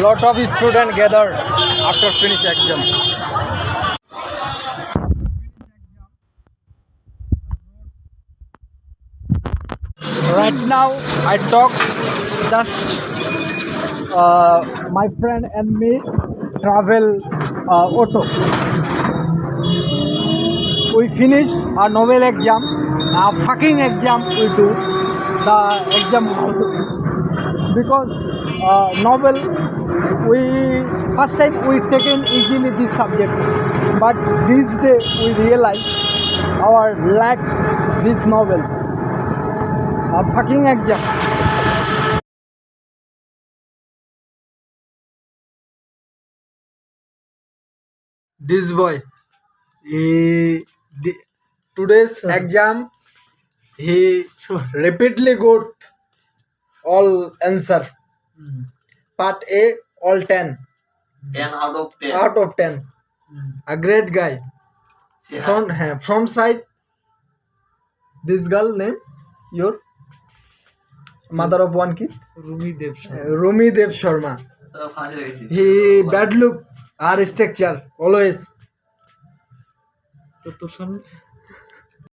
lot of students gathered after finish exam. Right now I talk just my friend and me travel auto. We finish our novel exam, our fucking exam we do the exam because novel we first time we taken easily this subject, but this day we realize our lack this novel. A fucking exam. This boy, today's exam, he repeatedly got all answer. Part A, all 10. 10 out of 10. Out of 10. A great guy. Front side, this girl name, your mother of one kid? Rumi Dev Sharma. Rumi Dev Sharma. He bad look, our structure, always. তো তোর সামনে